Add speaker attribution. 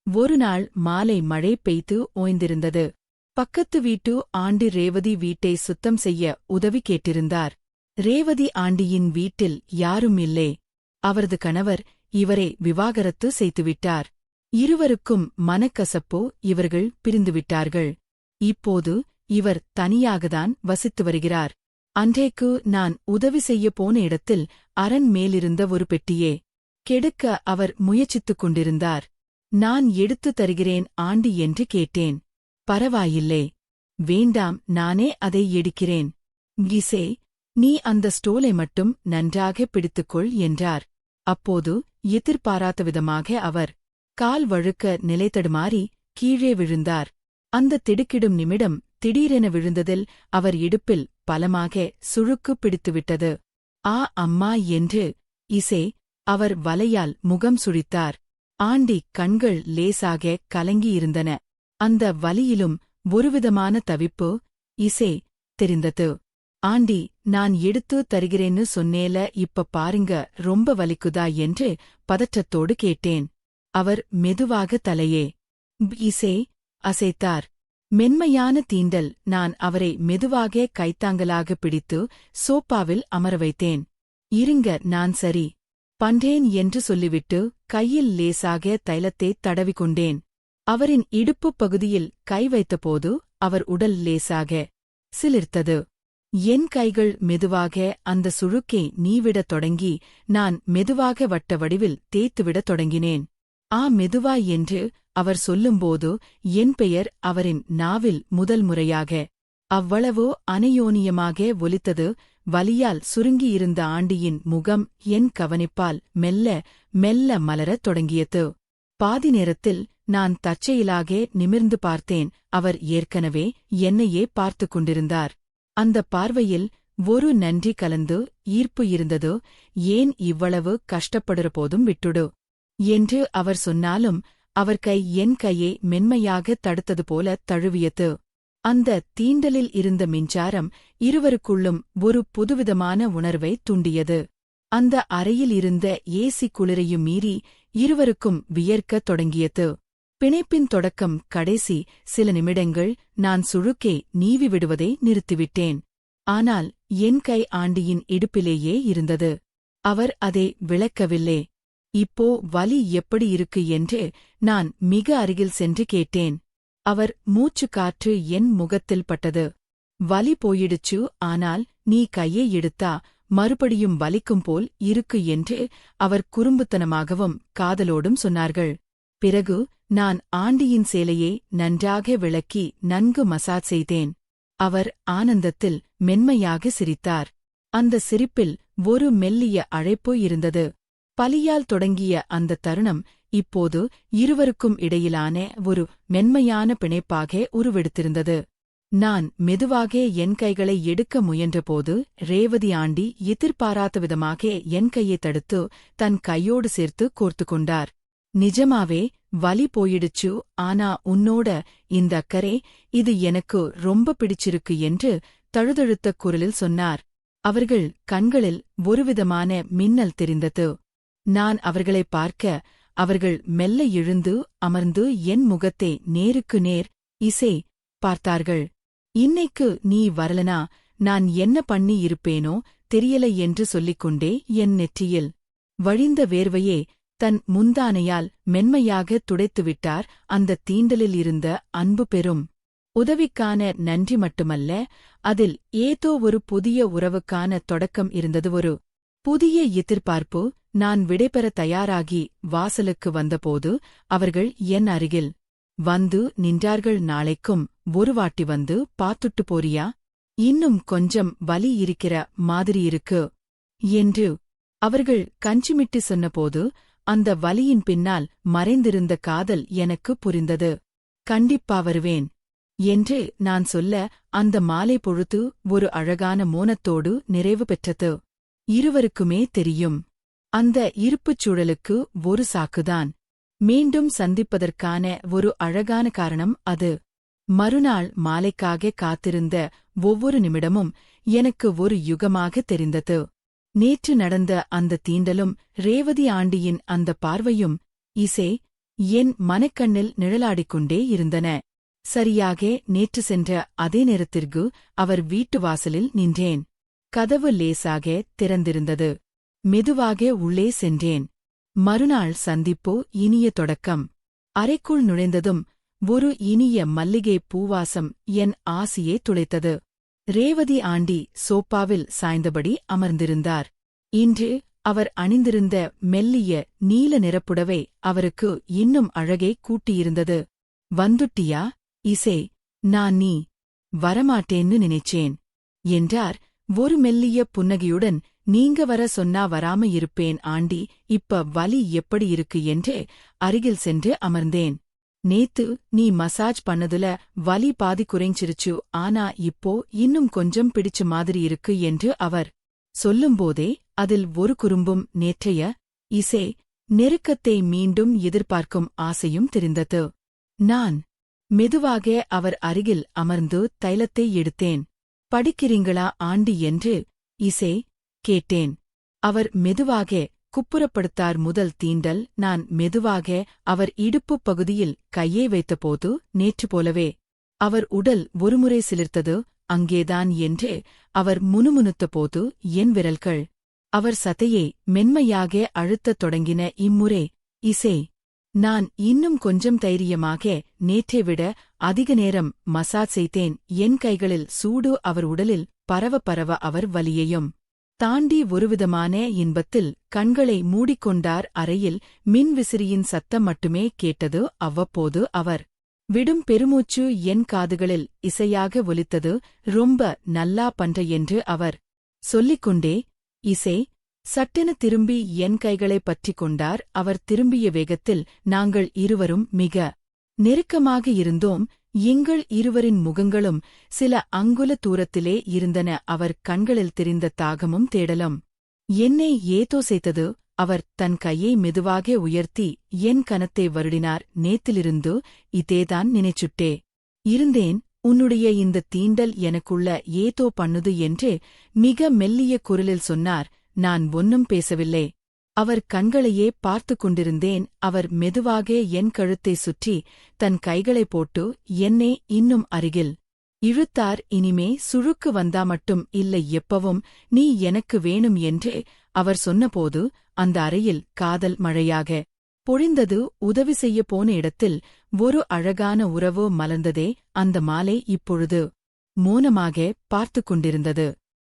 Speaker 1: ஒருநாள் மாலை மழை பெய்து ஓய்ந்திருந்தது. பக்கத்து வீட்டு ஆண்டி ரேவதி வீட்டை சுத்தம் செய்ய உதவி கேட்டிருந்தார். ரேவதி ஆண்டியின் வீட்டில் யாரும் இல்லை. அவரது கணவர் இவரை விவாகரத்து செய்துவிட்டார். இருவருக்கும் மனக்கசப்போ இவர்கள் பிரிந்துவிட்டார்கள். இப்போது இவர் தனியாகத்தான் வசித்து வருகிறார். அன்றைக்கு நான் உதவி செய்ய போன இடத்தில் அரண் மேலிருந்த ஒரு பெட்டியே கெடுக்க அவர் முயற்சித்துக் கொண்டிருந்தார். நான் எடுத்து தருகிறேன் ஆண்டி என்று கேட்டேன். பரவாயில்லை, வேண்டாம், நானே அதை எடுக்கிறேன். கிசே, நீ அந்த ஸ்டோலை மட்டும் நன்றாக பிடித்துக்கொள் என்றார். அப்போது எதிர்பாராத விதமாக அவர் கால் வழுக்க நிலைத்தடுமாறி கீழே விழுந்தார். அந்த திடுக்கிடும் நிமிடம் திடீரென விழுந்ததில் அவர் இடுப்பில் பலமாக சுழுக்கு பிடித்துவிட்டது. ஆ அம்மா என்று இசே அவர் வலையால் முகம் சுழித்தார். ஆண்டி கண்கள் லேசாக கலங்கியிருந்தன. அந்த வலியிலும் ஒருவிதமான தவிப்பு இசே தெரிந்தது. ஆண்டி, நான் எடுத்து தருகிறேன்னு சொன்னேல, இப்ப பாருங்க, ரொம்ப வலிக்குதா என்று பதற்றத்தோடு கேட்டேன். அவர் மெதுவாக தலையே இசே அசைத்தார். மென்மையான தீண்டல். நான் அவரை மெதுவாக கைத்தாங்கலாக பிடித்து சோப்பாவில் அமர வைத்தேன். இருங்க, நான் சரி பண்றேன் என்று சொல்லிவிட்டு கையில் லேசாக தைலத்தை தடவிக்கொண்டேன். அவரின் இடுப்புப் பகுதியில் கை வைத்தபோது அவர் உடல் லேசாக சிலிர்த்தது. என் கைகள் மெதுவாக அந்த சுழுக்கை நீவிடத் தொடங்கி நான் மெதுவாக வட்ட வடிவில் தேய்த்துவிடத் தொடங்கினேன். மெதுவா என்று அவர் சொல்லும்போது என் பெயர் அவரின் நாவில் முதல் முறையாக அவ்வளவோ அனயோனியமாக ஒலித்தது. வலியால் சுருங்கியிருந்த ஆண்டியின் முகம் என் கவனிப்பால் மெல்ல மெல்ல மலரத் தொடங்கியது. பாதி நேரத்தில் நான் தற்செயலாக நிமிர்ந்து பார்த்தேன். அவர் ஏற்கனவே என்னையே பார்த்துக் கொண்டிருந்தார். அந்த பார்வையில் ஒரு நன்றி கலந்து ஈர்ப்பு இருந்தது. ஏன் இவ்வளவு கஷ்டப்படுற போதும் விட்டுடு என்று அவர் சொன்னாலும் அவர் கை என் கையை மென்மையாக தடுத்தது போல தழுவியது. அந்த தீண்டலில் இருந்த மின்சாரம் இருவருக்குள்ளும் ஒரு புதுவிதமான உணர்வை தூண்டியது. அந்த அறையில் இருந்த ஏசி குளிரையும் மீறி இருவருக்கும் வியர்க்கத் தொடங்கியது. பிணைப்பின் தொடக்கம் கடைசி சில நிமிடங்கள் நான் சுழுக்கே நீவி விடுவதை நிறுத்திவிட்டேன். ஆனால் என் கை ஆண்டியின் இடுப்பிலேயே இருந்தது. அவர் அதை விளக்கவில்லை. இப்போ வலி எப்படி இருக்கு என்று நான் மிக அருகில் சென்று கேட்டேன். அவர் மூச்சு காற்று என் முகத்தில் பட்டது. வலி போயிடுச்சு, ஆனால் நீ கையை எடுத்தா மறுபடியும் வலிக்கும் போல் இருக்கு என்று அவர் குறும்புத்தனமாகவும் காதலோடும் சொன்னார்கள். பிறகு நான் ஆண்டியின் சேலையை நன்றாக விளக்கி நன்கு மசாஜ் செய்தேன். அவர் ஆனந்தத்தில் மென்மையாக சிரித்தார். அந்த சிரிப்பில் ஒரு மெல்லிய அழைப்பு இருந்தது. பலியால் தொடங்கிய அந்த தருணம் இப்போது இருவருக்கும் இடையிலான ஒரு மென்மையான பிணைப்பாக உருவெடுத்திருந்தது. நான் மெதுவாக என் கைகளை எடுக்க முயன்றபோது ரேவதி ஆண்டி எதிர்பாராத விதமாக என் கையை தடுத்து தன் கையோடு சேர்த்து கோர்த்து கொண்டார். நிஜமாவே வலி போயிடுச்சு, ஆனா உன்னோட இந்த அக்கறை, இது எனக்கு ரொம்ப பிடிச்சிருக்கு என்று தழுதழுத்த குரலில் சொன்னார். அவர்கள் கண்களில் ஒருவிதமான மின்னல் தெரிந்தது. நான் அவர்களை பார்க்க அவர்கள் மெல்ல எழுந்து அமர்ந்து என் முகத்தை நேருக்கு நேர் இசை பார்த்தார்கள். இன்னைக்கு நீ வரலனா நான் என்ன பண்ணி இருப்பேனோ தெரியல என்று சொல்லிக்கொண்டே என் நெற்றியில் வழிந்த வேர்வையே தன் முந்தானையால் மென்மையாக துடைத்துவிட்டார். அந்த தீண்டலில் இருந்த அன்பு பெரும் உதவிக்கான நன்றி மட்டுமல்ல, அதில் ஏதோ ஒரு புதிய உறவுக்கான தொடக்கம் இருந்தது. ஒரு புதிய எதிர்பார்ப்பு. நான் விடைபெற தயாராகி வாசலுக்கு வந்தபோது அவர்கள் என் அருகில் வந்து நின்றார்கள். நாளைக்கும் ஒரு வாட்டி வந்து பாத்துட்டு போறியா? இன்னும் கொஞ்சம் வலி இருக்கிற மாதிரி இருக்கு என்று அவர்கள் கஞ்சிமிட்டு சொன்னபோது அந்த வலியின் பின்னால் மறைந்திருந்த காதல் எனக்கு புரிந்தது. கண்டிப்பா வருவேன் என்று நான் சொல்ல அந்த மாலை பொழுது ஒரு அழகான மோனத்தோடு நிறைவு பெற்றது. இருவருக்குமே தெரியும், அந்த இருப்புச் சூழலுக்கு ஒரு சாக்குதான். மீண்டும் சந்திப்பதற்கான ஒரு அழகான காரணம் அது. மறுநாள் மாலைக்காக காத்திருந்த ஒவ்வொரு நிமிடமும் எனக்கு ஒரு யுகமாக தெரிந்தது. நேற்று நடந்த அந்த தீண்டலும் ரேவதி ஆண்டியின் அந்த பார்வையும் இசை என் மனக்கண்ணில் நிழலாடிக்கொண்டே இருந்தன. சரியாக நேற்று சென்ற அதே நேரத்திற்கு அவர் வீட்டு வாசலில் நின்றேன். கதவு லேசாக திறந்திருந்தது. மெதுவாக உள்ளே சென்றேன். மறுநாள் சந்திப்போ இனிய தொடக்கம். அறைக்குள் நுழைந்ததும் ஒரு இனிய மல்லிகை பூவாசம் என் ஆசியே துளைத்தது. ரேவதி ஆண்டி சோப்பாவில் சாய்ந்தபடி அமர்ந்திருந்தார். இன்று அவர் அணிந்திருந்த மெல்லிய நீல நிறப்புடவை அவருக்கு இன்னும் அழகை கூட்டியிருந்தது. வந்துட்டியா இசே, நான் நீ வரமாட்டேன்னு நினைச்சேன் என்றார் ஒரு மெல்லிய புன்னகையுடன். நீங்க வர சொன்னா வராம இருப்பேன் ஆண்டி, இப்ப வலி எப்படி இருக்கு என்று அருகில் சென்று அமர்ந்தேன். நேத்து நீ மசாஜ் பண்ணதுல வலி பாதி குறைஞ்சிருச்சு, ஆனா இப்போ இன்னும் கொஞ்சம் பிடிச்ச மாதிரி இருக்கு என்று அவர் சொல்லும்போதே அதில் ஒரு குறும்பும் நேற்றைய இசே நெருக்கத்தை மீண்டும் எதிர்பார்க்கும் ஆசையும் தெரிந்தது. நான் மெதுவாக அவர் அருகில் அமர்ந்து தைலத்தை எடுத்தேன். படிக்கிறீங்களா ஆண்டி என்று இசே கேட்டேன். அவர் மெதுவாக குப்புறப்படுத்தார். முதல் தீண்டல். நான் மெதுவாக அவர் இடுப்புப் பகுதியில் கையை வைத்தபோது நேற்று போலவே அவர் உடல் ஒருமுறை சிலிர்த்தது. அங்கேதான் என்று அவர் முணுமுணுத்தபோது என் விரல்கள் அவர் சதையை மென்மையாக அழுத்தத் தொடங்கின. இம்முறை இசே நான் இன்னும் கொஞ்சம் தைரியமாக நேற்றை விட அதிக நேரம் மசாஜ் செய்தேன். என் கைகளில் சூடு அவர் உடலில் பரவ பரவ அவர் வலியையும் தாண்டி ஒருவிதமான இன்பத்தில் கண்களை மூடிக்கொண்டார். அறையில் மின்விசிறியின் சத்தம் மட்டுமே கேட்டது. அவ்வப்போது அவர் விடும் பெருமூச்சு என் காதுகளில் இசையாக ஒலித்தது. ரொம்ப நல்லா பண்ற என்று அவர் சொல்லிக்கொண்டே இசே சட்டென திரும்பி என் கைகளைப் பற்றிக் கொண்டார். அவர் திரும்பிய வேகத்தில் நாங்கள் இருவரும் மிக நெருக்கமாக இருந்தோம். எங்கள் இருவரின் முகங்களும் சில அங்குல தூரத்திலே இருந்தன. அவர் கண்களில் தெரிந்த தாகமும் தேடலும் என்னை ஏதோ செய்தது. அவர் தன் கையை மெதுவாக உயர்த்தி என் கனத்தை வருடினார். நேத்திலிருந்து இதேதான் நினைச்சுட்டே இருந்தேன். உன்னுடைய இந்த தீண்டல் எனக்குள்ள ஏதோ பண்ணுது என்று மிக மெல்லிய குரலில் சொன்னார். நான் ஒன்னும் பேசவில்லை. அவர் கண்களையே பார்த்துக் கொண்டிருந்தேன். அவர் மெதுவாக என் கழுத்தை சுற்றி தன் கைகளை போட்டு என்னை இன்னும் அருகில் இழுத்தார். இனிமே சுழுக்கு வந்தா மட்டும் இல்லை, எப்பவும் நீ எனக்கு வேணும் என்று அவர் சொன்னபோது அந்த அறையில் காதல் மழையாக பொழிந்தது. உதவி செய்ய போன இடத்தில் ஒரு அழகான உறவு மலர்ந்ததே. அந்த மாலை இப்பொழுது மோனமாக பார்த்துக் கொண்டிருந்தது.